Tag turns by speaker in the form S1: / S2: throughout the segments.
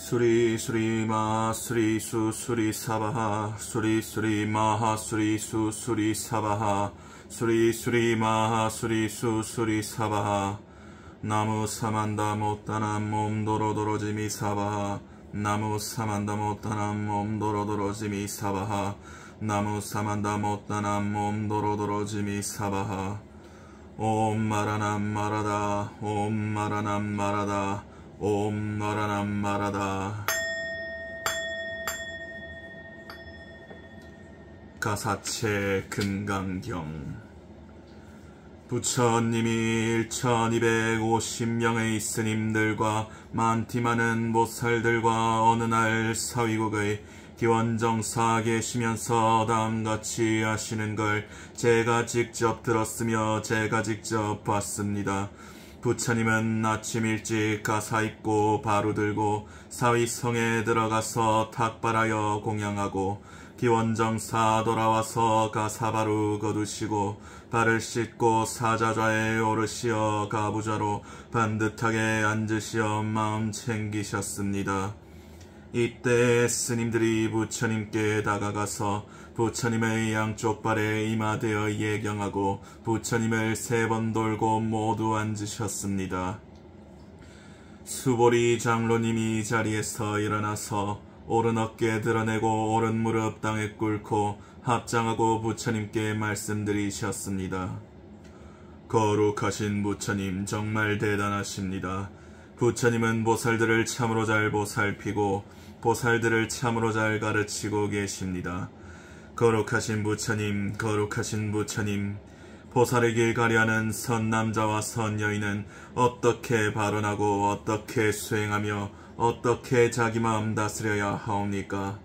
S1: 수리 수리 마 수리 수 수리 사바하 수리 수리 마하 수리 수 수리 사바하 수리 수리 마하 수리 수 수리 사바하 나무 사만다 못다남 몸 도로도로지미 사바하 나무 사만다 못다남 몸 도로도로지미 사바하 나무 사만다 못다남 몸 도로도로지미 사바하 옴 마라남 마라다 옴 마라남 마라다 옴 마라남 마라다. 가사체 금강경. 부처님이 1250명의 스님들과 많디 많은 보살들과 어느 날 사위국의 기원정사에 계시면서 다음같이 하시는 걸 제가 직접 들었으며 제가 직접 봤습니다. 부처님은 아침 일찍 가사 입고 바로 들고 사위성에 들어가서 탁발하여 공양하고 기원정사 돌아와서 가사 바로 거두시고 발을 씻고 사자좌에 오르시어 가부좌로 반듯하게 앉으시어 마음 챙기셨습니다. 이때 스님들이 부처님께 다가가서 부처님의 양쪽 발에 임하되어 예경하고 부처님을 3번 돌고 모두 앉으셨습니다. 수보리 장로님이 자리에서 일어나서 오른 어깨 드러내고 오른 무릎 땅에 꿇고 합장하고 부처님께 말씀드리셨습니다. 거룩하신 부처님 정말 대단하십니다. 부처님은 보살들을 참으로 잘 보살피고 보살들을 참으로 잘 가르치고 계십니다. 거룩하신 부처님, 거룩하신 부처님, 보살의 길 가려는 선남자와 선여인은 어떻게 발언하고 어떻게 수행하며 어떻게 자기 마음 다스려야 하옵니까?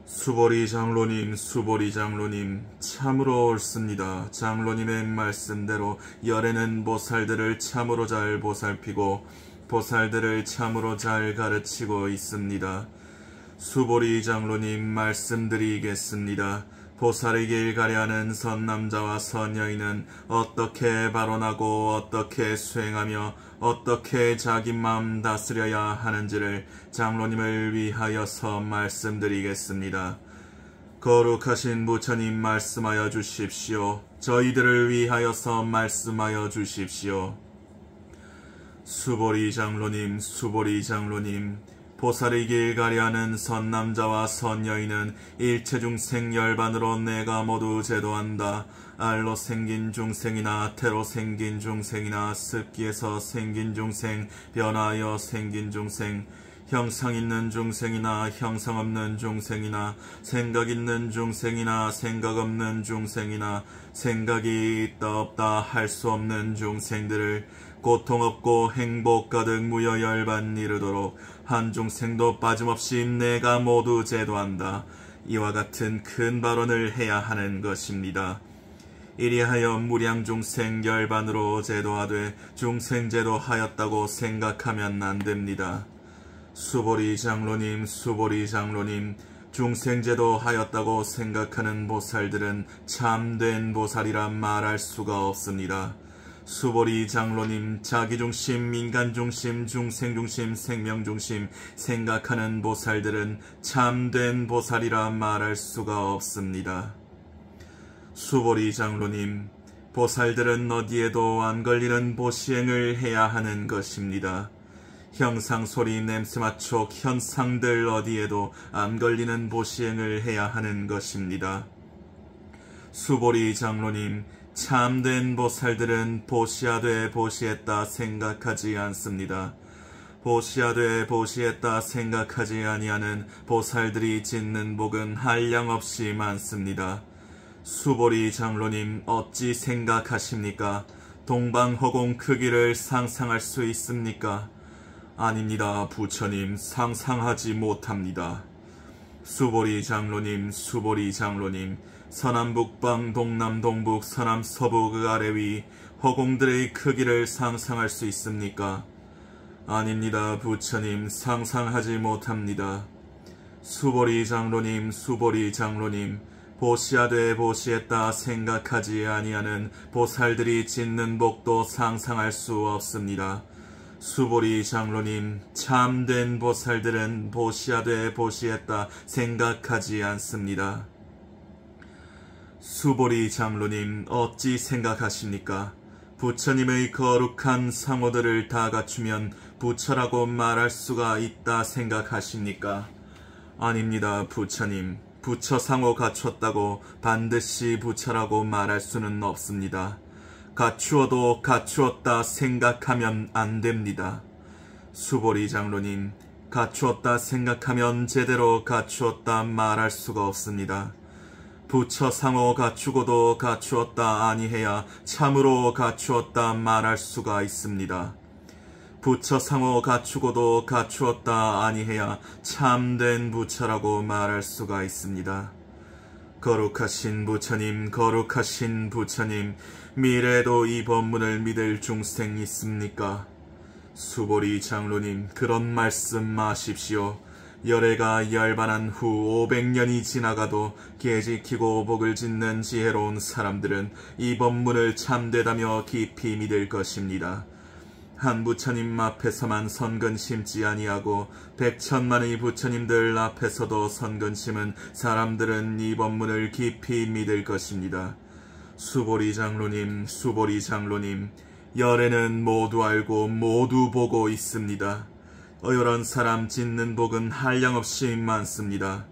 S1: 수보리 장로님, 수보리 장로님, 참으로 옳습니다. 장로님의 말씀대로 열애는 보살들을 참으로 잘 보살피고 보살들을 참으로 잘 가르치고 있습니다. 수보리 장로님 말씀드리겠습니다. 보살의 길 가려는 선남자와 선여인은 어떻게 발언하고 어떻게 수행하며 어떻게 자기 마음 다스려야 하는지를 장로님을 위하여서 말씀드리겠습니다. 거룩하신 부처님 말씀하여 주십시오. 저희들을 위하여서 말씀하여 주십시오. 수보리 장로님, 수보리 장로님, 보살의 길 가려는 선남자와 선여인은 일체중생 열반으로 내가 모두 제도한다. 알로 생긴 중생이나 태로 생긴 중생이나 습기에서 생긴 중생, 변하여 생긴 중생, 형상 있는 중생이나 형상 없는 중생이나 생각 있는 중생이나 생각 없는 중생이나 생각이 있다 없다 할 수 없는 중생들을 고통 없고 행복 가득 무여 열반 이르도록 한 중생도 빠짐없이 내가 모두 제도한다. 이와 같은 큰 발언을 해야 하는 것입니다. 이리하여 무량중생 열반으로 제도하되 중생제도 하였다고 생각하면 안됩니다. 수보리 장로님, 수보리 장로님, 중생제도 하였다고 생각하는 보살들은 참된 보살이라 말할 수가 없습니다. 수보리 장로님, 자기중심, 인간중심, 중생중심, 생명중심 생각하는 보살들은 참된 보살이라 말할 수가 없습니다. 수보리 장로님, 보살들은 어디에도 안 걸리는 보시행을 해야 하는 것입니다. 형상, 소리, 냄새, 맛촉, 현상들 어디에도 안 걸리는 보시행을 해야 하는 것입니다. 수보리 장로님, 참된 보살들은 보시하되 보시했다 생각하지 않습니다. 보시하되 보시했다 생각하지 아니하는 보살들이 짓는 복은 한량없이 많습니다. 수보리 장로님 어찌 생각하십니까? 동방허공 크기를 상상할 수 있습니까? 아닙니다. 부처님 상상하지 못합니다. 수보리 장로님, 수보리 장로님, 서남북방 동남동북 서남서북 아래위 허공들의 크기를 상상할 수 있습니까? 아닙니다. 부처님 상상하지 못합니다. 수보리 장로님, 수보리 장로님, 보시하되 보시했다 생각하지 아니하는 보살들이 짓는 복도 상상할 수 없습니다. 수보리 장로님, 참된 보살들은 보시하되 보시했다 생각하지 않습니다. 수보리 장로님, 어찌 생각하십니까? 부처님의 거룩한 상호들을 다 갖추면 부처라고 말할 수가 있다 생각하십니까? 아닙니다, 부처님. 부처 상호 갖췄다고 반드시 부처라고 말할 수는 없습니다. 갖추어도 갖추었다 생각하면 안 됩니다. 수보리 장로님, 갖추었다 생각하면 제대로 갖추었다 말할 수가 없습니다. 부처 상호 갖추고도 갖추었다 아니해야 참으로 갖추었다 말할 수가 있습니다. 부처 상호 갖추고도 갖추었다 아니해야 참된 부처라고 말할 수가 있습니다. 거룩하신 부처님, 거룩하신 부처님, 미래에도 이 법문을 믿을 중생 있습니까? 수보리 장로님, 그런 말씀 마십시오. 열애가 열반한 후 500년이 지나가도 계지키고 복을 짓는 지혜로운 사람들은 이 법문을 참되다며 깊이 믿을 것입니다. 한 부처님 앞에서만 선근 심지 아니하고 백천만의 부처님들 앞에서도 선근 심은 사람들은 이 법문을 깊이 믿을 것입니다. 수보리 장로님, 수보리 장로님, 열애는 모두 알고 모두 보고 있습니다. 이런 사람 짓는 복은 한량없이 많습니다.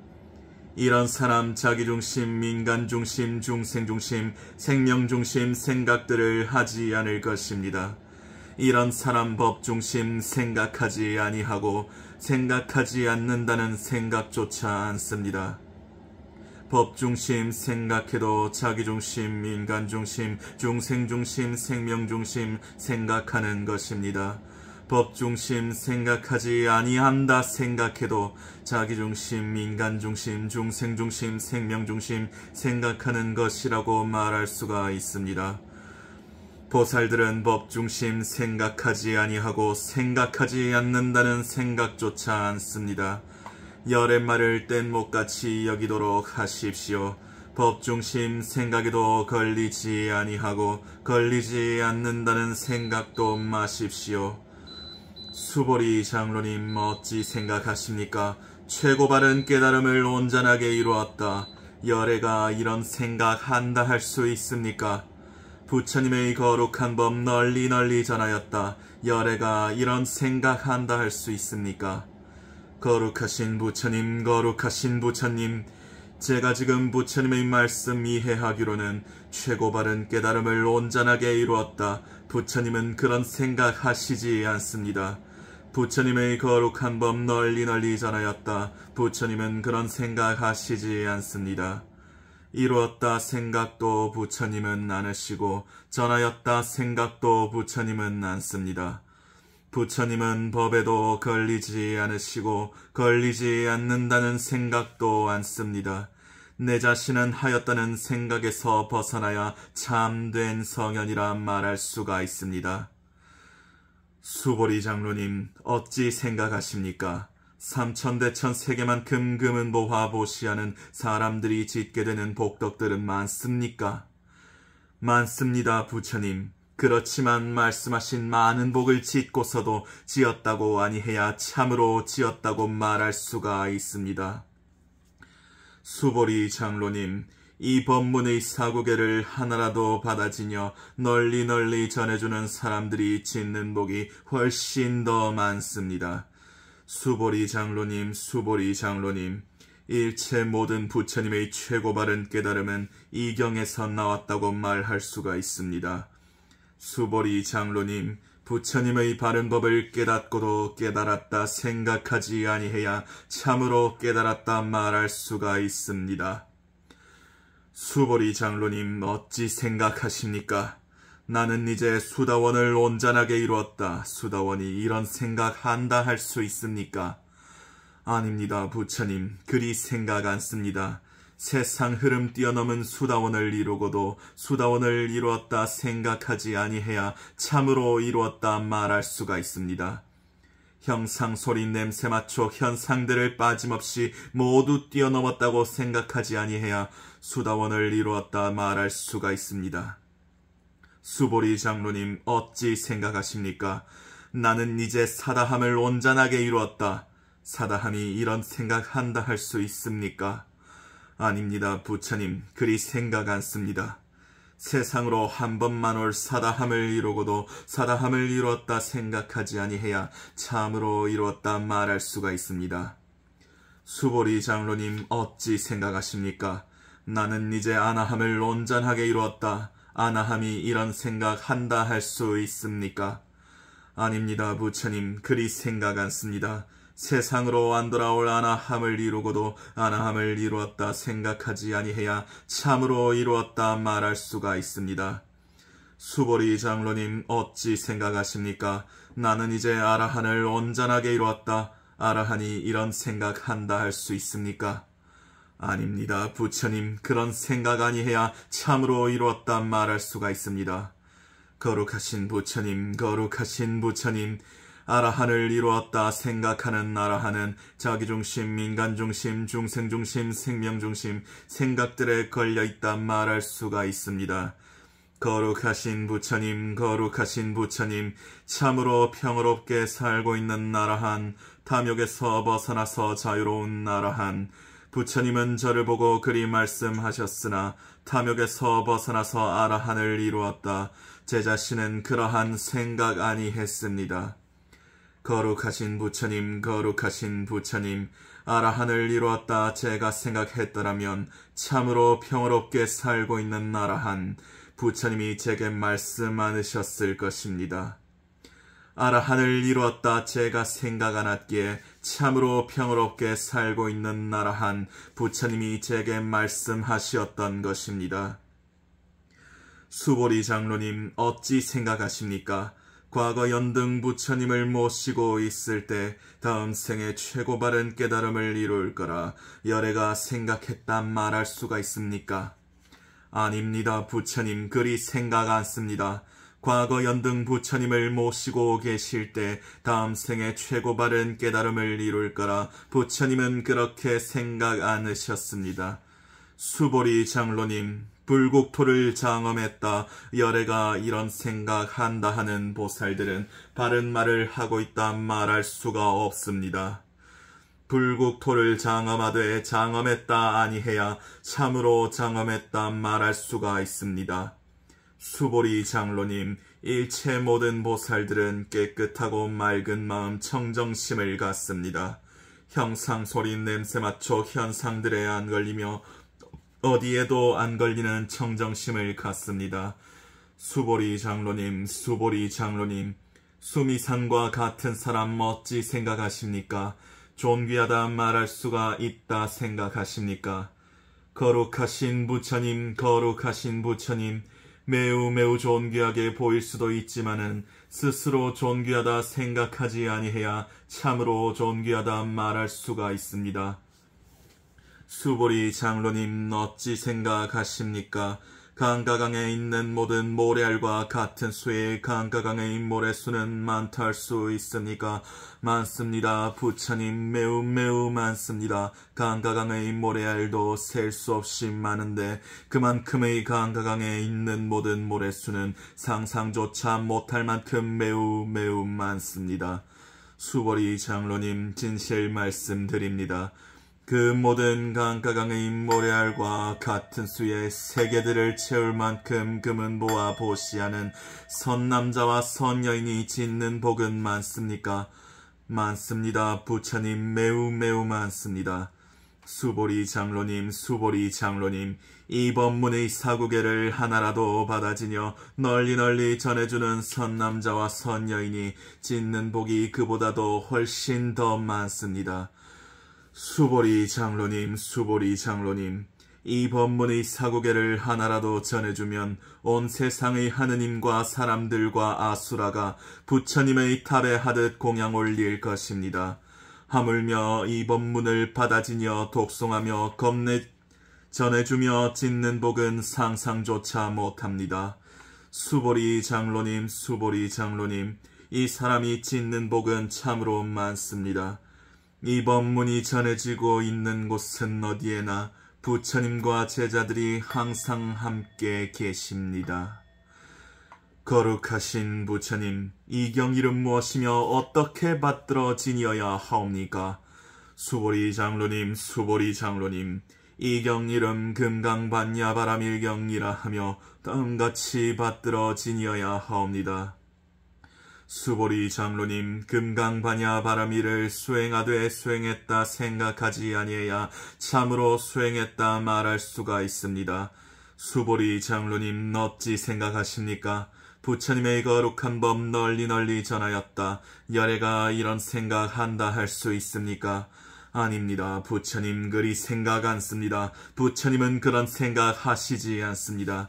S1: 이런 사람 자기중심, 인간중심, 중생중심, 생명중심 생각들을 하지 않을 것입니다. 이런 사람 법중심 생각하지 아니하고 생각하지 않는다는 생각조차 않습니다. 법중심 생각해도 자기중심, 인간중심, 중생중심, 생명중심 생각하는 것입니다. 법중심 생각하지 아니한다 생각해도 자기중심, 인간중심, 중생중심, 생명중심 생각하는 것이라고 말할 수가 있습니다. 보살들은 법중심 생각하지 아니하고 생각하지 않는다는 생각조차 않습니다. 열의 말을 뗏목같이 여기도록 하십시오. 법중심 생각에도 걸리지 아니하고 걸리지 않는다는 생각도 마십시오. 수보리 장로님, 어찌 생각하십니까? 최고 바른 깨달음을 온전하게 이루었다. 열애가 이런 생각한다 할 수 있습니까? 부처님의 거룩한 법 널리 널리 전하였다. 열애가 이런 생각한다 할 수 있습니까? 거룩하신 부처님, 거룩하신 부처님, 제가 지금 부처님의 말씀 이해하기로는 최고 바른 깨달음을 온전하게 이루었다. 부처님은 그런 생각하시지 않습니다. 부처님의 거룩한 법 널리 널리 전하였다. 부처님은 그런 생각하시지 않습니다. 이루었다 생각도 부처님은 않으시고 전하였다 생각도 부처님은 않습니다. 부처님은 법에도 걸리지 않으시고 걸리지 않는다는 생각도 않습니다. 내 자신은 하였다는 생각에서 벗어나야 참된 성현이라 말할 수가 있습니다. 수보리 장로님, 어찌 생각하십니까? 삼천대천 세계만큼 금은보화 보시하는 사람들이 짓게 되는 복덕들은 많습니까? 많습니다, 부처님. 그렇지만 말씀하신 많은 복을 짓고서도 지었다고 아니해야 참으로 지었다고 말할 수가 있습니다. 수보리 장로님, 이 법문의 사구계를 하나라도 받아지녀 널리 널리 전해주는 사람들이 짓는 복이 훨씬 더 많습니다. 수보리 장로님, 수보리 장로님, 일체 모든 부처님의 최고 바른 깨달음은 이 경에서 나왔다고 말할 수가 있습니다. 수보리 장로님, 부처님의 바른 법을 깨닫고도 깨달았다 생각하지 아니해야 참으로 깨달았다 말할 수가 있습니다. 수보리 장로님, 어찌 생각하십니까? 나는 이제 수다원을 온전하게 이루었다. 수다원이 이런 생각한다 할 수 있습니까? 아닙니다, 부처님. 그리 생각 않습니다. 세상 흐름 뛰어넘은 수다원을 이루고도 수다원을 이루었다 생각하지 아니해야 참으로 이루었다 말할 수가 있습니다. 형상, 소리, 냄새, 맞춰 현상들을 빠짐없이 모두 뛰어넘었다고 생각하지 아니해야 수다원을 이루었다 말할 수가 있습니다. 수보리 장로님, 어찌 생각하십니까? 나는 이제 사다함을 온전하게 이루었다. 사다함이 이런 생각한다 할 수 있습니까? 아닙니다, 부처님. 그리 생각 않습니다. 세상으로 한 번만 올 사다함을 이루고도 사다함을 이루었다 생각하지 아니해야 참으로 이루었다 말할 수가 있습니다. 수보리 장로님 어찌 생각하십니까? 나는 이제 아나함을 온전하게 이루었다. 아나함이 이런 생각한다 할 수 있습니까? 아닙니다, 부처님. 그리 생각 않습니다. 세상으로 안 돌아올 아나함을 이루고도 아나함을 이루었다 생각하지 아니해야 참으로 이루었다 말할 수가 있습니다. 수보리 장로님 어찌 생각하십니까? 나는 이제 아라한을 온전하게 이루었다. 아라한이 이런 생각한다 할 수 있습니까? 아닙니다, 부처님. 그런 생각 아니해야 참으로 이루었다 말할 수가 있습니다. 거룩하신 부처님, 거룩하신 부처님. 아라한을 이루었다 생각하는 아라한은 자기중심, 인간중심, 중생중심, 생명중심, 생각들에 걸려있다 말할 수가 있습니다. 거룩하신 부처님, 거룩하신 부처님, 참으로 평화롭게 살고 있는 아라한, 탐욕에서 벗어나서 자유로운 아라한, 부처님은 저를 보고 그리 말씀하셨으나 탐욕에서 벗어나서 아라한을 이루었다. 제 자신은 그러한 생각 아니했습니다. 거룩하신 부처님, 거룩하신 부처님, 아라한을 이루었다 제가 생각했더라면 참으로 평화롭게 살고 있는 아라한, 부처님이 제게 말씀 않으셨을 것입니다. 아라한을 이루었다 제가 생각 않았기에 참으로 평화롭게 살고 있는 아라한, 부처님이 제게 말씀하셨던 것입니다. 수보리 장로님 어찌 생각하십니까? 과거 연등 부처님을 모시고 있을 때 다음 생에 최고 바른 깨달음을 이룰 거라 열애가 생각했다 말할 수가 있습니까? 아닙니다, 부처님. 그리 생각 않습니다. 과거 연등 부처님을 모시고 계실 때 다음 생에 최고 바른 깨달음을 이룰 거라 부처님은 그렇게 생각 않으셨습니다. 수보리 장로님, 불국토를 장엄했다. 열애가 이런 생각한다 하는 보살들은 바른 말을 하고 있다 말할 수가 없습니다. 불국토를 장엄하되 장엄했다 아니해야 참으로 장엄했다 말할 수가 있습니다. 수보리 장로님, 일체 모든 보살들은 깨끗하고 맑은 마음 청정심을 갖습니다. 형상소리 냄새 맡초 현상들에 안 걸리며 어디에도 안 걸리는 청정심을 갖습니다. 수보리 장로님, 수보리 장로님, 수미산과 같은 사람 어찌 생각하십니까? 존귀하다 말할 수가 있다 생각하십니까? 거룩하신 부처님, 거룩하신 부처님, 매우 존귀하게 보일 수도 있지만은 스스로 존귀하다 생각하지 아니해야 참으로 존귀하다 말할 수가 있습니다. 수보리 장로님 어찌 생각하십니까? 강가강에 있는 모든 모래알과 같은 수의 강가강의 모래수는 많다 할 수 있습니까? 많습니다. 부처님, 매우 많습니다. 강가강의 모래알도 셀 수 없이 많은데 그만큼의 강가강에 있는 모든 모래수는 상상조차 못할 만큼 매우 많습니다. 수보리 장로님 진실 말씀드립니다. 그 모든 강가강의 모래알과 같은 수의 세계들을 채울 만큼 금은보와 보시하는 선남자와 선여인이 짓는 복은 많습니까? 많습니다. 부처님, 매우 많습니다. 수보리 장로님, 수보리 장로님, 이 법문의 사구계를 하나라도 받아지녀 널리 전해주는 선남자와 선여인이 짓는 복이 그보다도 훨씬 더 많습니다. 수보리 장로님, 수보리 장로님, 이 법문의 사구계를 하나라도 전해주면 온 세상의 하느님과 사람들과 아수라가 부처님의 탑에 하듯 공양 올릴 것입니다. 하물며 이 법문을 받아지며 독송하며 겁내 전해주며 짓는 복은 상상조차 못합니다. 수보리 장로님, 수보리 장로님, 이 사람이 짓는 복은 참으로 많습니다. 이 법문이 전해지고 있는 곳은 어디에나 부처님과 제자들이 항상 함께 계십니다. 거룩하신 부처님, 이 경일은 무엇이며 어떻게 받들어지니어야 하옵니까? 수보리 장로님, 수보리 장로님, 이 경일은 금강반야바라밀경이라 하며 다음같이 받들어지니어야 하옵니다. 수보리 장로님, 금강반야바라밀을 수행하되 수행했다 생각하지 아니해야 참으로 수행했다 말할 수가 있습니다. 수보리 장로님, 어찌 생각하십니까? 부처님의 거룩한 법 널리 전하였다. 열애가 이런 생각한다 할 수 있습니까? 아닙니다. 부처님 그리 생각 않습니다. 부처님은 그런 생각하시지 않습니다.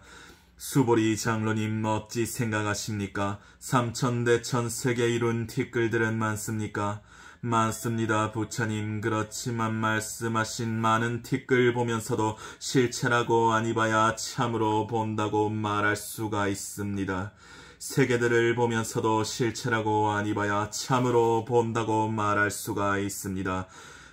S1: 수보리 장로님 어찌 생각하십니까? 삼천대천 세계 이룬 티끌들은 많습니까? 많습니다. 부처님, 그렇지만 말씀하신 많은 티끌 보면서도 실체라고 아니봐야 참으로 본다고 말할 수가 있습니다. 세계들을 보면서도 실체라고 아니봐야 참으로 본다고 말할 수가 있습니다.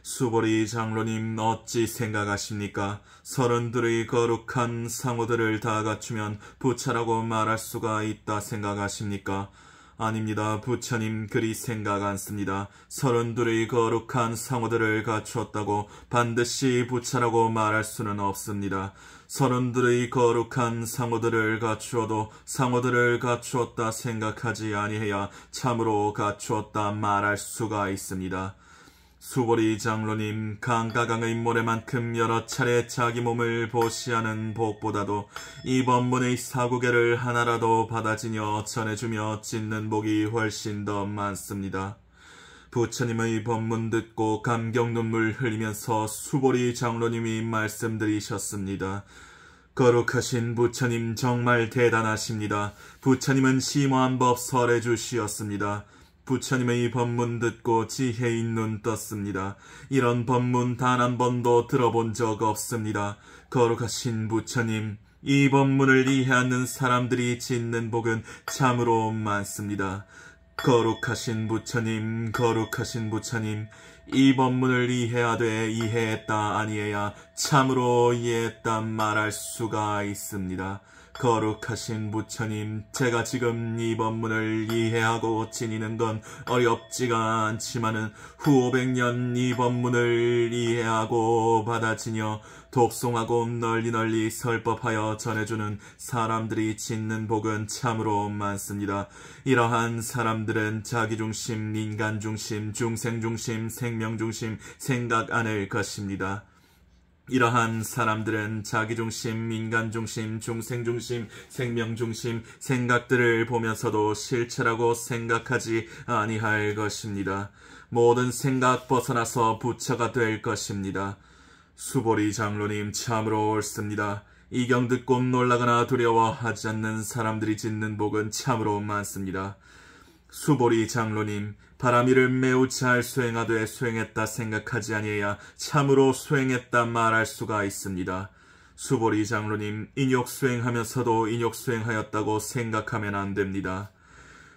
S1: 수보리 장로님 어찌 생각하십니까? 32의 거룩한 상호들을 다 갖추면 부처라고 말할 수가 있다 생각하십니까? 아닙니다. 부처님 그리 생각 않습니다. 32의 거룩한 상호들을 갖추었다고 반드시 부처라고 말할 수는 없습니다. 32의 거룩한 상호들을 갖추어도 상호들을 갖추었다 생각하지 아니해야 참으로 갖추었다 말할 수가 있습니다. 수보리 장로님, 강가강의 모래만큼 여러 차례 자기 몸을 보시하는 복보다도 이 법문의 사구계를 하나라도 받아지녀 전해주며 찢는 복이 훨씬 더 많습니다. 부처님의 법문 듣고 감격 눈물 흘리면서 수보리 장로님이 말씀드리셨습니다. 거룩하신 부처님 정말 대단하십니다. 부처님은 심오한 법 설해 주시었습니다. 부처님의 법문 듣고 지혜의 눈 떴습니다. 이런 법문 단 한 번도 들어본 적 없습니다. 거룩하신 부처님, 이 법문을 이해하는 사람들이 짓는 복은 참으로 많습니다. 거룩하신 부처님, 거룩하신 부처님, 이 법문을 이해하되 이해했다 아니해야 참으로 이해했다 말할 수가 있습니다. 거룩하신 부처님, 제가 지금 이 법문을 이해하고 지니는 건 어렵지가 않지만은 후 500년 이 법문을 이해하고 받아지녀 독송하고 널리 설법하여 전해주는 사람들이 짓는 복은 참으로 많습니다. 이러한 사람들은 자기중심, 인간중심, 중생중심, 생명중심 생각 않을 것입니다. 이러한 사람들은 자기중심, 인간중심, 중생중심, 생명중심 생각들을 보면서도 실체라고 생각하지 아니할 것입니다. 모든 생각 벗어나서 부처가 될 것입니다. 수보리 장로님 참으로 옳습니다. 이 경 듣고 놀라거나 두려워하지 않는 사람들이 짓는 복은 참으로 많습니다. 수보리 장로님, 바라미를 매우 잘 수행하되 수행했다 생각하지 아니해야 참으로 수행했다 말할 수가 있습니다. 수보리 장로님, 인욕 수행하면서도 인욕 수행하였다고 생각하면 안 됩니다.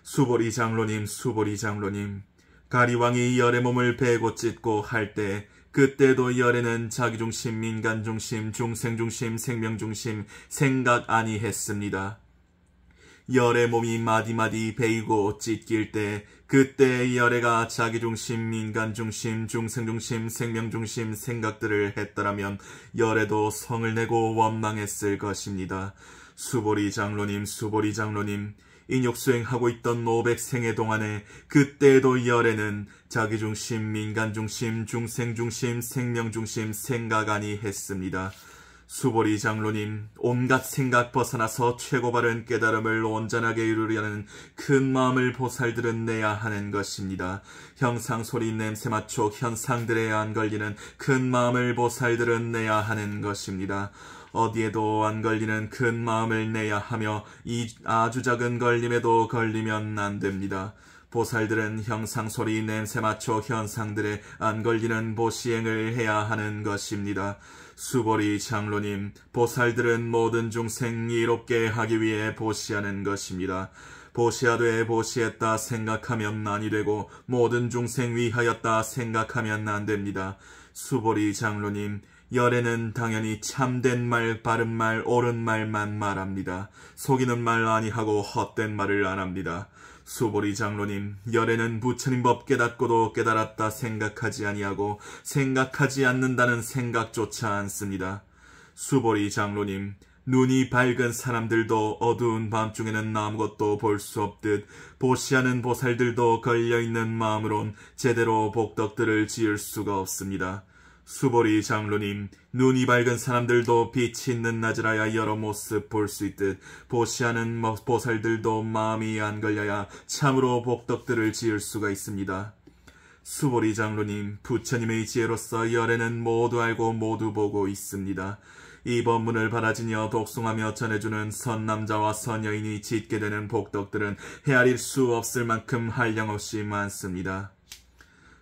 S1: 수보리 장로님, 수보리 장로님, 가리왕이 열의 몸을 베고 찢고 할 때 그때도 열에는 자기중심, 인간중심, 중생중심, 생명중심 생각 아니했습니다. 열의 몸이 마디마디 베이고 찢길 때 그때 열애가 자기중심, 인간중심, 중생중심, 생명중심 생각들을 했더라면 열애도 성을 내고 원망했을 것입니다. 수보리 장로님, 수보리 장로님, 인욕수행하고 있던 500생애 동안에 그때도 열애는 자기중심, 인간중심, 중생중심, 생명중심 생각 아니했습니다. 수보리 장로님, 온갖 생각 벗어나서 최고 바른 깨달음을 온전하게 이루려는 큰 마음을 보살들은 내야 하는 것입니다. 형상, 소리, 냄새, 맛촉, 현상들에 안 걸리는 큰 마음을 보살들은 내야 하는 것입니다. 어디에도 안 걸리는 큰 마음을 내야 하며 이 아주 작은 걸림에도 걸리면 안 됩니다. 보살들은 형상, 소리, 냄새, 맛촉, 현상들에 안 걸리는 보시행을 해야 하는 것입니다. 수보리 장로님, 보살들은 모든 중생 이롭게 하기 위해 보시하는 것입니다. 보시하되 보시했다 생각하면 아니 되고 모든 중생 위하였다 생각하면 안 됩니다. 수보리 장로님, 열애는 당연히 참된 말, 바른 말, 옳은 말만 말합니다. 속이는 말 아니하고 헛된 말을 안 합니다. 수보리 장로님, 열애는 부처님 법 깨닫고도 깨달았다 생각하지 아니하고 생각하지 않는다는 생각조차 않습니다. 수보리 장로님, 눈이 밝은 사람들도 어두운 밤중에는 아무것도 볼 수 없듯 보시하는 보살들도 걸려있는 마음으론 제대로 복덕들을 지을 수가 없습니다. 수보리 장로님, 눈이 밝은 사람들도 빛이 있는 낮이라야 여러 모습 볼 수 있듯 보시하는 보살들도 마음이 안 걸려야 참으로 복덕들을 지을 수가 있습니다. 수보리 장로님, 부처님의 지혜로서 열애는 모두 알고 모두 보고 있습니다. 이 법문을 받아지녀 독송하며 전해주는 선남자와 선여인이 짓게 되는 복덕들은 헤아릴 수 없을 만큼 한량없이 많습니다.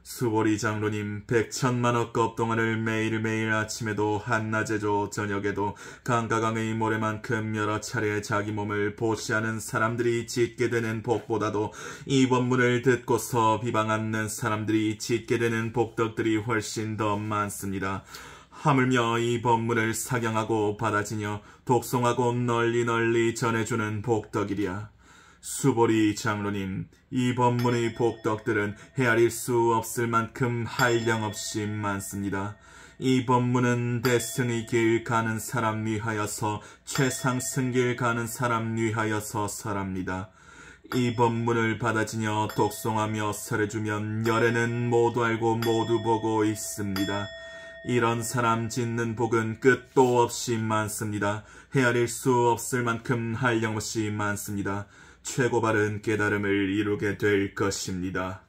S1: 수보리 장로님, 100천만억 급 동안을 매일매일 아침에도 한낮에도 저녁에도 강가강의 모래만큼 여러 차례 자기 몸을 보시하는 사람들이 짓게 되는 복보다도 이 법문을 듣고서 비방 않는 사람들이 짓게 되는 복덕들이 훨씬 더 많습니다. 하물며 이 법문을 사경하고 받아지녀 독송하고 널리 전해주는 복덕이랴. 수보리 장로님, 이 법문의 복덕들은 헤아릴 수 없을 만큼 한량없이 많습니다. 이 법문은 대승의 길 가는 사람 위하여서 최상승길 가는 사람 위하여서 설합니다. 이 법문을 받아지녀 독송하며 설해주면 열애는 모두 알고 모두 보고 있습니다. 이런 사람 짓는 복은 끝도 없이 많습니다. 헤아릴 수 없을 만큼 한량없이 많습니다. 최고 바른 깨달음을 이루게 될 것입니다.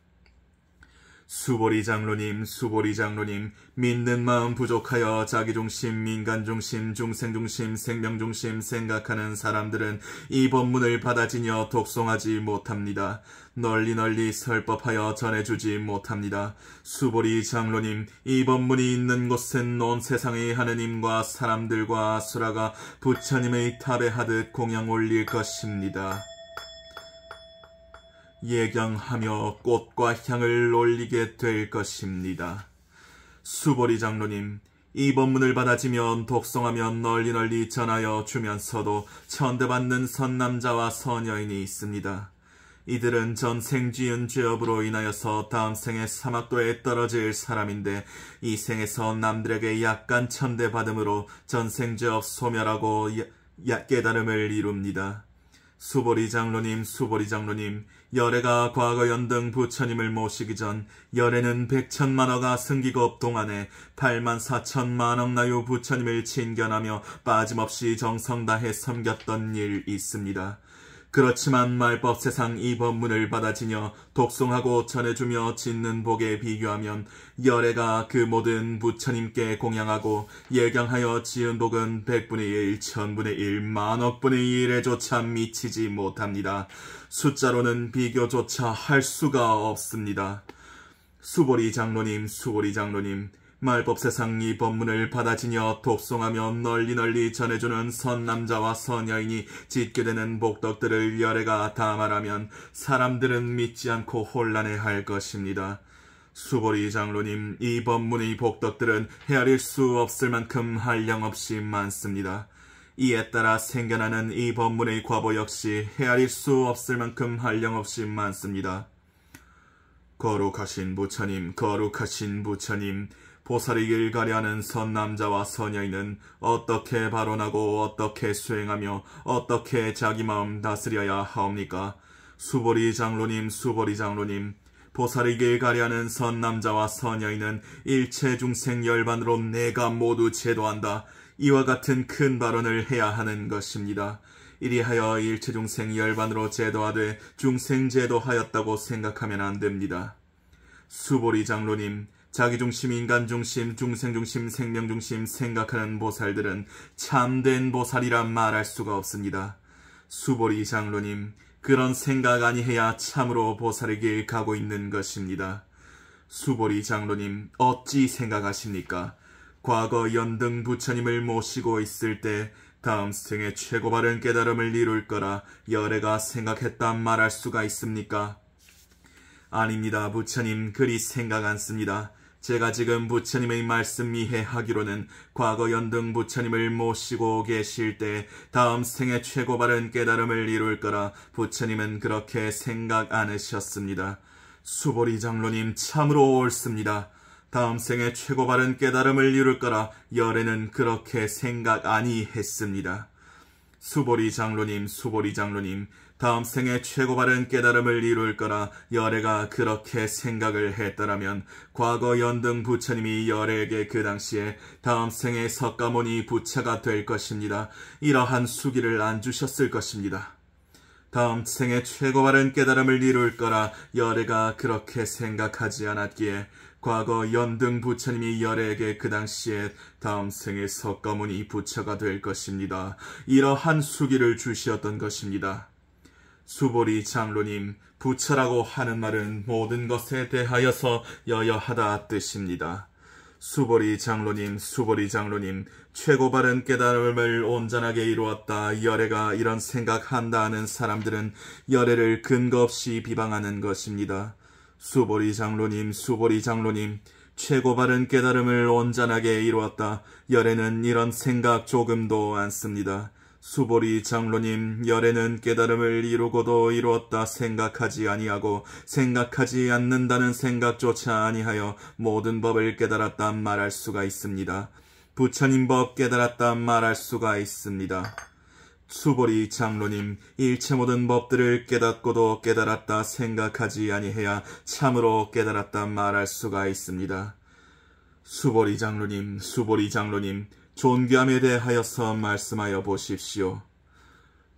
S1: 수보리 장로님, 수보리 장로님, 믿는 마음 부족하여 자기중심, 인간중심, 중생중심, 생명중심 생각하는 사람들은 이 법문을 받아지녀 독송하지 못합니다. 널리 설법하여 전해주지 못합니다. 수보리 장로님, 이 법문이 있는 곳은 온 세상의 하느님과 사람들과 아수라가 부처님의 탑에 하듯 공양 올릴 것입니다. 예경하며 꽃과 향을 올리게 될 것입니다. 수보리 장로님, 이 법문을 받아지면 독송하며 널리 전하여 주면서도 천대받는 선남자와 선여인이 있습니다. 이들은 전생 지은 죄업으로 인하여서 다음 생에 사막도에 떨어질 사람인데 이 생에서 남들에게 약간 천대받음으로 전생 죄업 소멸하고 깨달음을 이룹니다. 수보리 장로님, 수보리 장로님, 열애가 과거 연등 부처님을 모시기 전 열애는 100천만어가 승기급 동안에 84,000만억 나유 부처님을 친견하며 빠짐없이 정성 다해 섬겼던 일 있습니다. 그렇지만 말법 세상 이 법문을 받아지녀 독송하고 전해주며 짓는 복에 비교하면 열애가 그 모든 부처님께 공양하고 예경하여 지은 복은 100분의 1, 1000분의 1, 만억분의 1에조차 미치지 못합니다. 숫자로는 비교조차 할 수가 없습니다. 수보리 장로님, 수보리 장로님, 말법 세상 이 법문을 받아지녀 독송하며 널리 전해주는 선남자와 선여인이 짓게 되는 복덕들을 열애가 다 말하면 사람들은 믿지 않고 혼란해할 것입니다. 수보리 장로님, 이 법문의 복덕들은 헤아릴 수 없을 만큼 한량없이 많습니다. 이에 따라 생겨나는 이 법문의 과보 역시 헤아릴 수 없을 만큼 한량없이 많습니다. 거룩하신 부처님, 거룩하신 부처님, 보살의 길 가려하는 선남자와 선여인은 어떻게 발언하고 어떻게 수행하며 어떻게 자기 마음 다스려야 하옵니까? 수보리 장로님, 수보리 장로님, 보살의 길 가려하는 선남자와 선여인은 일체 중생 열반으로 내가 모두 제도한다. 이와 같은 큰 발언을 해야 하는 것입니다. 이리하여 일체 중생 열반으로 제도하되 중생 제도하였다고 생각하면 안 됩니다. 수보리 장로님, 자기중심, 인간중심, 중생중심, 생명중심 생각하는 보살들은 참된 보살이라 말할 수가 없습니다. 수보리 장로님, 그런 생각 아니해야 참으로 보살의 길 가고 있는 것입니다. 수보리 장로님, 어찌 생각하십니까? 과거 연등 부처님을 모시고 있을 때 다음 생에 최고 바른 깨달음을 이룰 거라 열애가 생각했다 말할 수가 있습니까? 아닙니다. 부처님 그리 생각 않습니다. 제가 지금 부처님의 말씀 이해하기로는 과거 연등 부처님을 모시고 계실 때 다음 생에 최고 바른 깨달음을 이룰 거라 부처님은 그렇게 생각 않으셨습니다. 수보리 장로님 참으로 옳습니다. 다음 생에 최고 바른 깨달음을 이룰 거라 열애는 그렇게 생각 아니했습니다. 수보리 장로님, 다음 생에 최고 바른 깨달음을 이룰 거라 열애가 그렇게 생각을 했더라면 과거 연등 부처님이 열애에게 그 당시에 다음 생에 석가모니 부처가 될 것입니다. 이러한 수기를 안 주셨을 것입니다. 다음 생에 최고 바른 깨달음을 이룰 거라 열애가 그렇게 생각하지 않았기에 과거 연등 부처님이 열애에게 그 당시에 다음 생에 석가모니 부처가 될 것입니다. 이러한 수기를 주시었던 것입니다. 수보리 장로님, 부처라고 하는 말은 모든 것에 대하여서 여여하다 뜻입니다. 수보리 장로님, 최고 바른 깨달음을 온전하게 이루었다. 열애가 이런 생각한다 는 사람들은 열애를 근거 없이 비방하는 것입니다. 수보리 장로님, 최고 바른 깨달음을 온전하게 이루었다. 열애는 이런 생각 조금도 않습니다. 수보리 장로님, 열애는 깨달음을 이루고도 이루었다 생각하지 아니하고 생각하지 않는다는 생각조차 아니하여 모든 법을 깨달았다 말할 수가 있습니다. 부처님 법 깨달았다 말할 수가 있습니다. 수보리 장로님, 일체 모든 법들을 깨닫고도 깨달았다 생각하지 아니해야 참으로 깨달았다 말할 수가 있습니다. 수보리 장로님, 존귀함에 대하여서 말씀하여 보십시오.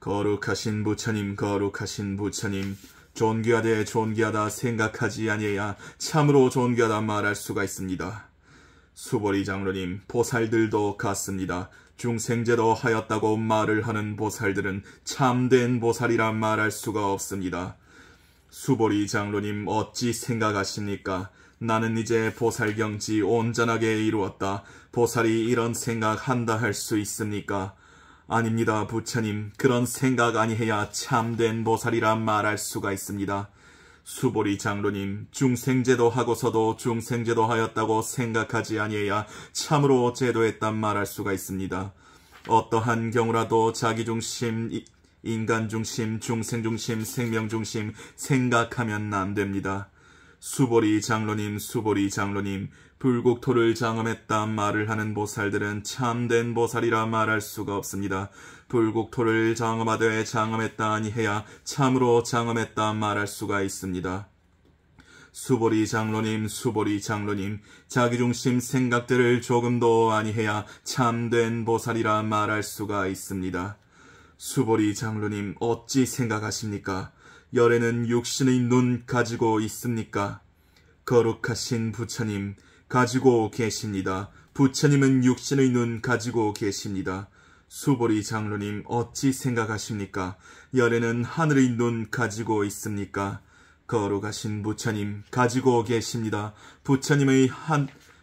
S1: 거룩하신 부처님, 존귀하다 생각하지 아니해야 참으로 존귀하다 말할 수가 있습니다. 수보리 장로님, 보살들도 같습니다. 중생제도 하였다고 말을 하는 보살들은 참된 보살이라 말할 수가 없습니다. 수보리 장로님, 어찌 생각하십니까? 나는 이제 보살경지 온전하게 이루었다. 보살이 이런 생각한다 할 수 있습니까? 아닙니다, 부처님. 그런 생각 아니해야 참된 보살이라 말할 수가 있습니다. 수보리 장로님, 중생제도 하고서도 중생제도 하였다고 생각하지 아니해야 참으로 제도했단 말할 수가 있습니다. 어떠한 경우라도 자기중심, 인간중심, 중생중심, 생명중심 생각하면 안 됩니다. 수보리 장로님, 불국토를 장엄했다 말을 하는 보살들은 참된 보살이라 말할 수가 없습니다. 불국토를 장엄하되 장엄했다 아니해야 참으로 장엄했다 말할 수가 있습니다. 수보리 장로님, 자기중심 생각들을 조금도 아니해야 참된 보살이라 말할 수가 있습니다. 수보리 장로님, 어찌 생각하십니까? 열애는 육신의 눈 가지고 있습니까? 거룩하신 부처님 가지고 계십니다. 부처님은 육신의 눈 가지고 계십니다. 수보리 장로님, 어찌 생각하십니까? 열애는 하늘의 눈 가지고 있습니까? 거룩하신 부처님 가지고 계십니다. 부처님의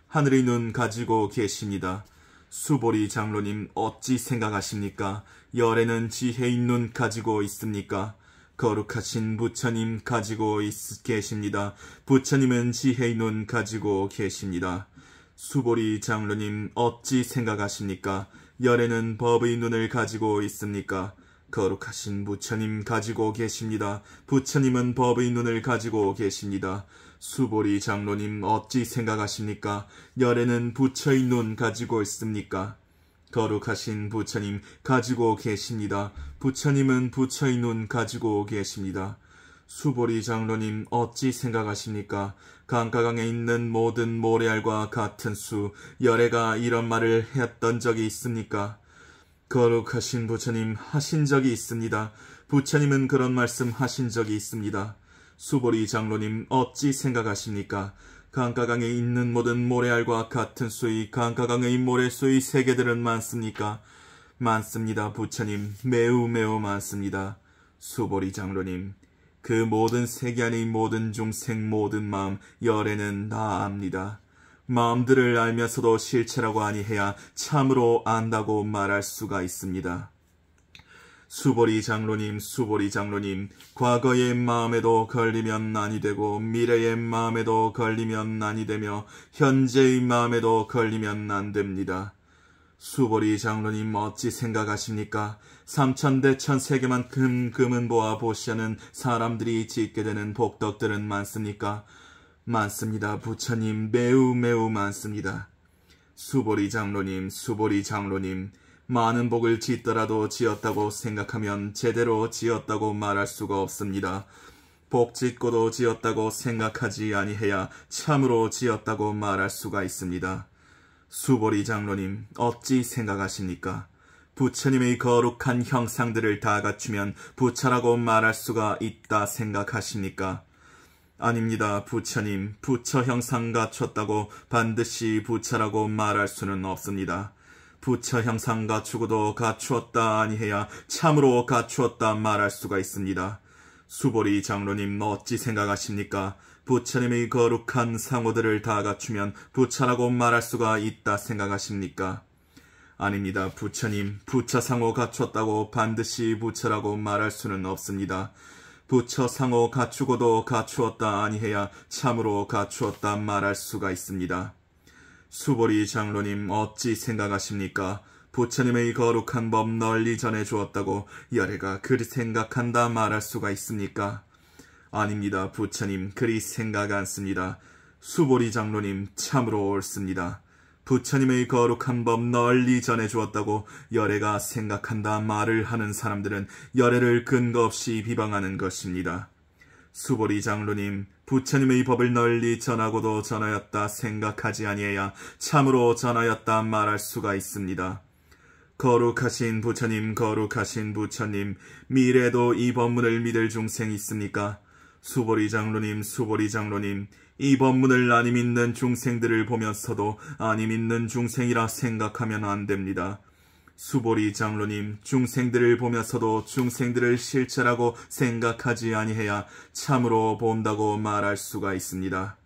S1: 하늘의 눈 가지고 계십니다. 수보리 장로님, 어찌 생각하십니까? 열애는 지혜의 눈 가지고 있습니까? 거룩하신 부처님 가지고 계십니다. 부처님은 지혜의 눈 가지고 계십니다. 수보리 장로님, 어찌 생각하십니까? 열애는 법의 눈을 가지고 있습니까? 거룩하신 부처님 가지고 계십니다. 부처님은 법의 눈을 가지고 계십니다. 수보리 장로님, 어찌 생각하십니까? 열애는 부처의 눈 가지고 있습니까? 거룩하신 부처님 가지고 계십니다. 부처님은 부처의 눈 가지고 계십니다. 수보리 장로님, 어찌 생각하십니까? 강가강에 있는 모든 모래알과 같은 수, 열애가 이런 말을 했던 적이 있습니까? 거룩하신 부처님 하신 적이 있습니다. 부처님은 그런 말씀 하신 적이 있습니다. 수보리 장로님, 어찌 생각하십니까? 강가강에 있는 모든 모래알과 같은 수의 강가강의 모래수의 세계들은 많습니까? 많습니다, 부처님. 매우 많습니다. 수보리 장로님, 그 모든 세계 안의 모든 중생 모든 마음 열애는 다 압니다. 마음들을 알면서도 실체라고 아니해야 참으로 안다고 말할 수가 있습니다. 수보리 장로님, 과거의 마음에도 걸리면 난이 되고 미래의 마음에도 걸리면 난이 되며 현재의 마음에도 걸리면 안 됩니다. 수보리 장로님 어찌 생각하십니까? 삼천대천 세계만큼 금은보와 보시하는 사람들이 짓게 되는 복덕들은 많습니까? 많습니다. 부처님, 매우 많습니다. 수보리 장로님, 많은 복을 짓더라도 지었다고 생각하면 제대로 지었다고 말할 수가 없습니다. 복 짓고도 지었다고 생각하지 아니해야 참으로 지었다고 말할 수가 있습니다. 수보리 장로님, 어찌 생각하십니까? 부처님의 거룩한 형상들을 다 갖추면 부처라고 말할 수가 있다 생각하십니까? 아닙니다. 부처님, 부처 형상 갖췄다고 반드시 부처라고 말할 수는 없습니다. 부처 형상 갖추고도 갖추었다 아니해야 참으로 갖추었다 말할 수가 있습니다. 수보리 장로님 어찌 생각하십니까? 부처님의 거룩한 상호들을 다 갖추면 부처라고 말할 수가 있다 생각하십니까? 아닙니다. 부처님, 부처 상호 갖췄다고 반드시 부처라고 말할 수는 없습니다. 부처 상호 갖추고도 갖추었다 아니해야 참으로 갖추었다 말할 수가 있습니다. 수보리 장로님 어찌 생각하십니까? 부처님의 거룩한 법 널리 전해 주었다고 열애가 그리 생각한다 말할 수가 있습니까? 아닙니다. 부처님 그리 생각 않습니다. 수보리 장로님 참으로 옳습니다. 부처님의 거룩한 법 널리 전해 주었다고 열애가 생각한다 말을 하는 사람들은 열애를 근거 없이 비방하는 것입니다. 수보리 장로님, 부처님의 법을 널리 전하고도 전하였다 생각하지 아니해야 참으로 전하였다 말할 수가 있습니다. 거룩하신 부처님, 미래에도 이 법문을 믿을 중생이 있습니까? 수보리 장로님, 이 법문을 아니 믿는 중생들을 보면서도 아니 믿는 중생이라 생각하면 안 됩니다. 수보리 장로님, 중생들을 보면서도 중생들을 실체라고 생각하지 아니해야 참으로 본다고 말할 수가 있습니다.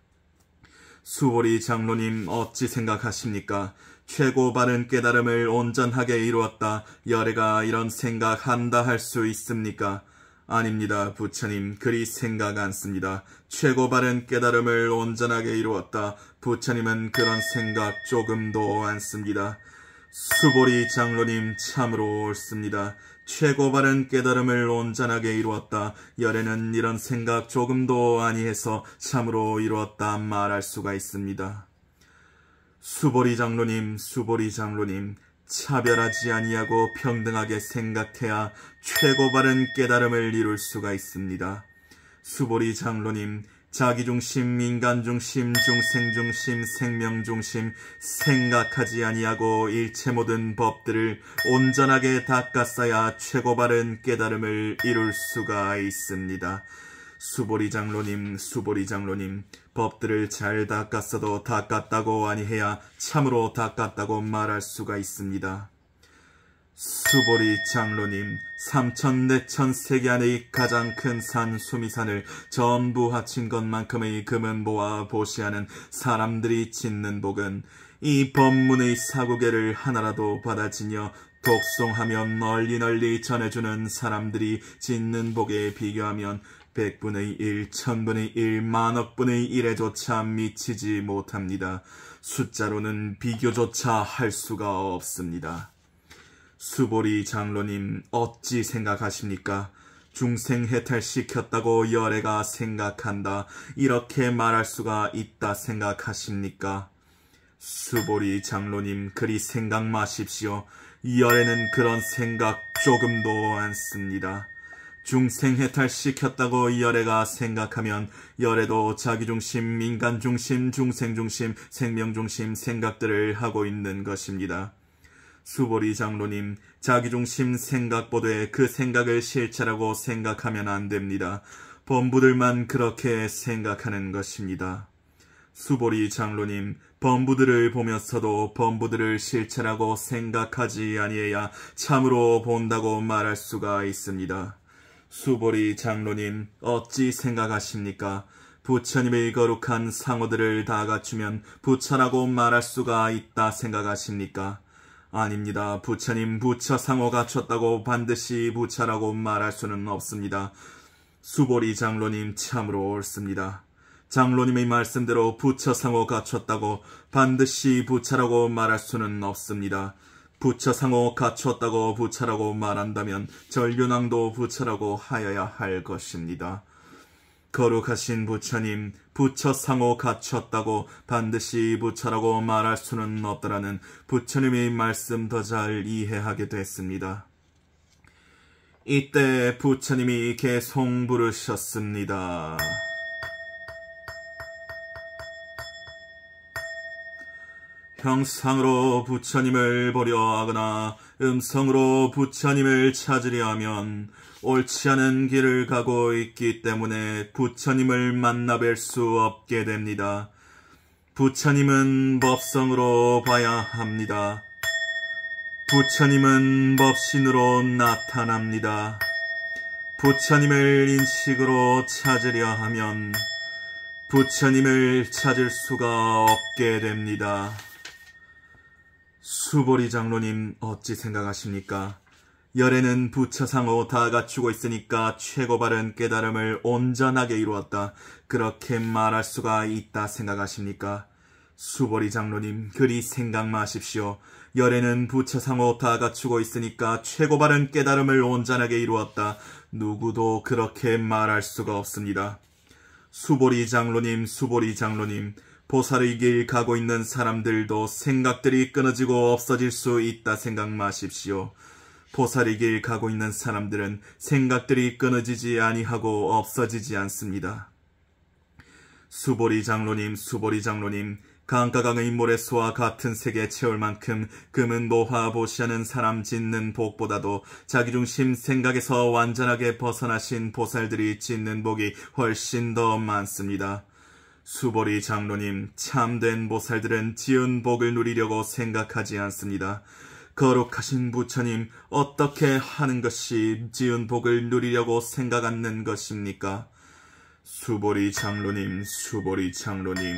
S1: 수보리 장로님 어찌 생각하십니까? 최고 바른 깨달음을 온전하게 이루었다. 열애가 이런 생각한다 할 수 있습니까? 아닙니다. 부처님 그리 생각 않습니다. 최고 바른 깨달음을 온전하게 이루었다. 부처님은 그런 생각 조금도 않습니다. 수보리 장로님 참으로 옳습니다. 최고 바른 깨달음을 온전하게 이루었다. 열애는 이런 생각 조금도 아니해서 참으로 이루었다 말할 수가 있습니다. 수보리 장로님, 차별하지 아니하고 평등하게 생각해야 최고 바른 깨달음을 이룰 수가 있습니다. 수보리 장로님, 자기중심, 인간중심, 중생중심, 생명중심 생각하지 아니하고 일체 모든 법들을 온전하게 닦았어야 최고 바른 깨달음을 이룰 수가 있습니다. 수보리 장로님, 법들을 잘 닦았어도 닦았다고 아니해야 참으로 닦았다고 말할 수가 있습니다. 수보리 장로님, 삼천대천 세계 안의 가장 큰 산 수미산을 전부 합친 것만큼의 금은보와 보시하는 사람들이 짓는 복은 이 법문의 사구계를 하나라도 받아지녀 독송하며 널리 전해주는 사람들이 짓는 복에 비교하면 100분의 1, 1000분의 1, 만억분의 1에조차 미치지 못합니다. 숫자로는 비교조차 할 수가 없습니다. 수보리 장로님 어찌 생각하십니까? 중생 해탈시켰다고 열애가 생각한다. 이렇게 말할 수가 있다 생각하십니까? 수보리 장로님 그리 생각 마십시오. 열애는 그런 생각 조금도 않습니다. 중생 해탈시켰다고 열애가 생각하면 열애도 자기중심, 인간중심, 중생중심, 생명중심 생각들을 하고 있는 것입니다. 수보리 장로님, 자기중심 생각보다 그 생각을 실체라고 생각하면 안 됩니다. 범부들만 그렇게 생각하는 것입니다. 수보리 장로님, 범부들을 보면서도 범부들을 실체라고 생각하지 아니해야 참으로 본다고 말할 수가 있습니다. 수보리 장로님 어찌 생각하십니까? 부처님의 거룩한 상호들을 다 갖추면 부처라고 말할 수가 있다 생각하십니까? 아닙니다. 부처님 부처 상호 갖췄다고 반드시 부처라고 말할 수는 없습니다. 수보리 장로님 참으로 옳습니다. 장로님의 말씀대로 부처 상호 갖췄다고 반드시 부처라고 말할 수는 없습니다. 부처 상호 갖췄다고 부처라고 말한다면 전륜왕도 부처라고 하여야 할 것입니다. 거룩하신 부처님, 부처 상호 갖췄다고 반드시 부처라고 말할 수는 없다라는 부처님의 말씀 더 잘 이해하게 됐습니다. 이때 부처님이 계속 부르셨습니다. 형상으로 부처님을 보려 하거나 음성으로 부처님을 찾으려 하면 옳지 않은 길을 가고 있기 때문에 부처님을 만나 뵐 수 없게 됩니다. 부처님은 법성으로 봐야 합니다. 부처님은 법신으로 나타납니다. 부처님을 인식으로 찾으려 하면 부처님을 찾을 수가 없게 됩니다. 수보리 장로님 어찌 생각하십니까? 열애는 부처상호 다 갖추고 있으니까 최고 바른 깨달음을 온전하게 이루었다. 그렇게 말할 수가 있다 생각하십니까? 수보리 장로님 그리 생각 마십시오. 열애는 부처상호 다 갖추고 있으니까 최고 바른 깨달음을 온전하게 이루었다. 누구도 그렇게 말할 수가 없습니다. 수보리 장로님, 수보리 장로님, 보살의 길 가고 있는 사람들도 생각들이 끊어지고 없어질 수 있다 생각 마십시오. 보살의 길 가고 있는 사람들은 생각들이 끊어지지 아니하고 없어지지 않습니다. 수보리 장로님, 수보리 장로님, 강가강의 모래수와 같은 색에 채울 만큼 금은 노화 보시하는 사람 짓는 복보다도 자기중심 생각에서 완전하게 벗어나신 보살들이 짓는 복이 훨씬 더 많습니다. 수보리 장로님, 참된 보살들은 지은 복을 누리려고 생각하지 않습니다. 거룩하신 부처님, 어떻게 하는 것이 지은 복을 누리려고 생각 않는 것입니까? 수보리 장로님, 수보리 장로님,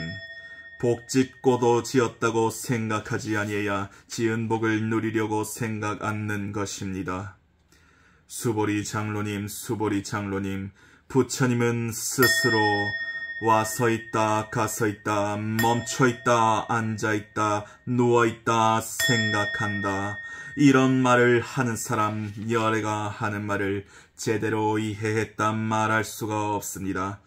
S1: 복 짓고도 지었다고 생각하지 아니해야 지은 복을 누리려고 생각 않는 것입니다. 수보리 장로님, 수보리 장로님, 부처님은 스스로 와 서 있다, 가 서 있다, 멈춰 있다, 앉아 있다, 누워 있다, 생각한다. 이런 말을 하는 사람, 열애가 하는 말을 제대로 이해했다 말할 수가 없습니다.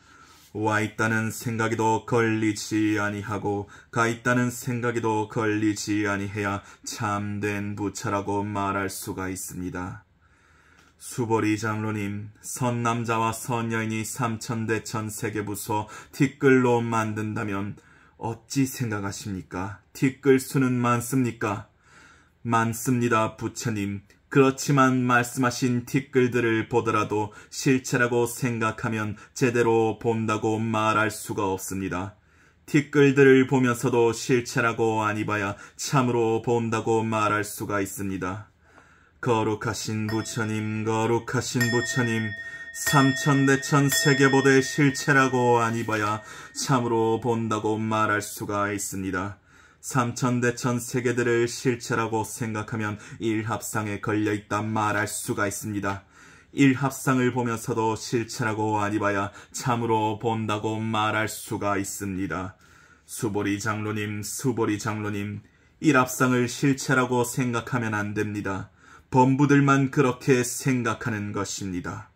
S1: 와 있다는 생각에도 걸리지 아니하고 가 있다는 생각에도 걸리지 아니해야 참된 부처라고 말할 수가 있습니다. 수보리 장로님, 선남자와 선여인이 삼천대천 세계부소 티끌로 만든다면 어찌 생각하십니까? 티끌 수는 많습니까? 많습니다, 부처님. 그렇지만 말씀하신 티끌들을 보더라도 실체라고 생각하면 제대로 본다고 말할 수가 없습니다. 티끌들을 보면서도 실체라고 아니 봐야 참으로 본다고 말할 수가 있습니다. 거룩하신 부처님, 거룩하신 부처님, 삼천대천 세계보대 실체라고 아니 봐야 참으로 본다고 말할 수가 있습니다. 삼천대천 세계들을 실체라고 생각하면 일합상에 걸려있다 말할 수가 있습니다. 일합상을 보면서도 실체라고 아니 봐야 참으로 본다고 말할 수가 있습니다. 수보리 장로님, 수보리 장로님, 일합상을 실체라고 생각하면 안 됩니다. 범부들만 그렇게 생각하는 것입니다.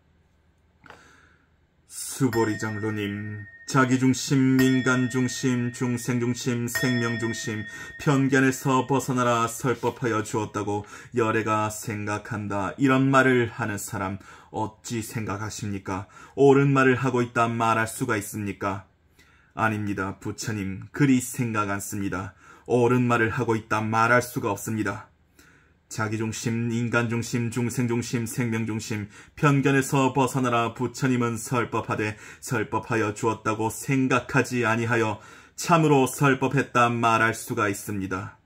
S1: 수보리 장로님, 자기중심, 인간중심, 중생중심, 생명중심, 편견에서 벗어나라 설법하여 주었다고 열애가 생각한다. 이런 말을 하는 사람 어찌 생각하십니까? 옳은 말을 하고 있다 말할 수가 있습니까? 아닙니다. 부처님, 그리 생각 않습니다. 옳은 말을 하고 있다 말할 수가 없습니다. 자기중심, 인간중심, 중생중심, 생명중심, 편견에서 벗어나라 부처님은 설법하되 설법하여 주었다고 생각하지 아니하여 참으로 설법했다 말할 수가 있습니다.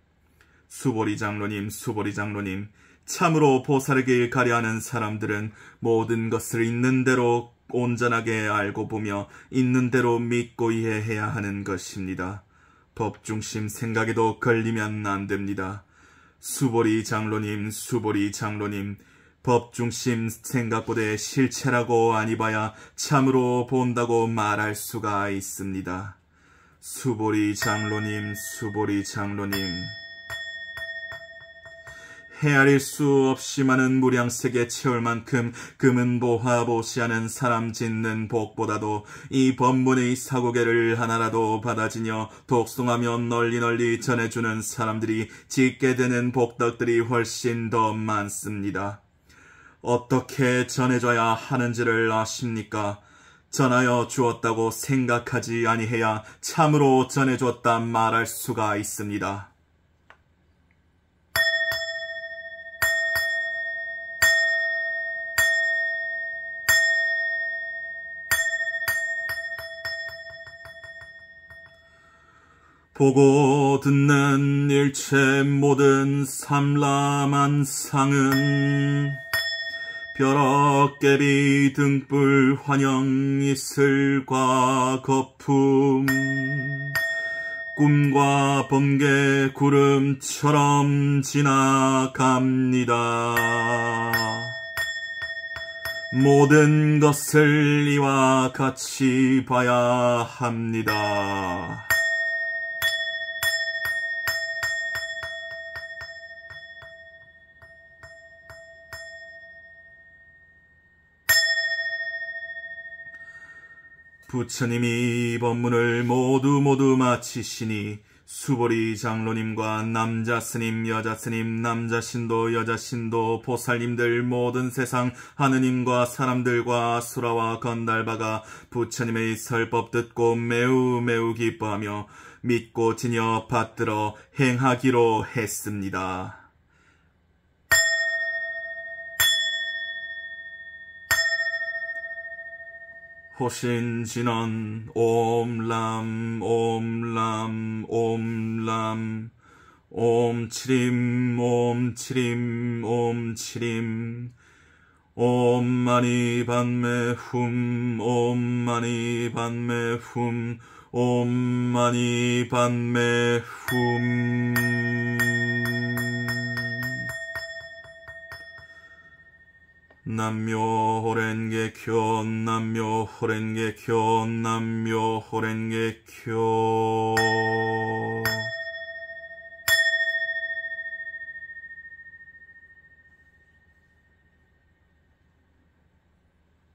S1: 수보리 장로님, 수보리 장로님, 참으로 보살의 길 가려하는 사람들은 모든 것을 있는 대로 온전하게 알고 보며 있는 대로 믿고 이해해야 하는 것입니다. 법중심 생각에도 걸리면 안 됩니다. 수보리 장로님, 수보리 장로님, 법중심 생각보다 실체라고 아니봐야 참으로 본다고 말할 수가 있습니다. 수보리 장로님, 수보리 장로님. 헤아릴 수 없이 많은 무량세계 채울 만큼 금은 보하보시하는 사람 짓는 복보다도 이 법문의 사고계를 하나라도 받아지녀 독송하며 널리 전해주는 사람들이 짓게 되는 복덕들이 훨씬 더 많습니다. 어떻게 전해줘야 하는지를 아십니까? 전하여 주었다고 생각하지 아니해야 참으로 전해줬다 말할 수가 있습니다. 보고 듣는 일체 모든 삼라만상은 벼락개비 등불 환영 이슬과 거품 꿈과 번개 구름처럼 지나갑니다. 모든 것을 이와 같이 봐야 합니다. 부처님이 이 법문을 모두 마치시니 수보리 장로님과 남자 스님, 여자 스님, 남자 신도, 여자 신도, 보살님들 모든 세상 하느님과 사람들과 수라와 건달바가 부처님의 설법 듣고 매우 기뻐하며 믿고 지녀 받들어 행하기로 했습니다. 호신진언 옴람 옴람 옴람 옴치림 옴치림 옴치림 옴마니 반매 훔 옴마니 반매 훔 옴마니 반매 훔. 남묘호렌게쿄 남묘호렌게쿄 남묘호렌게쿄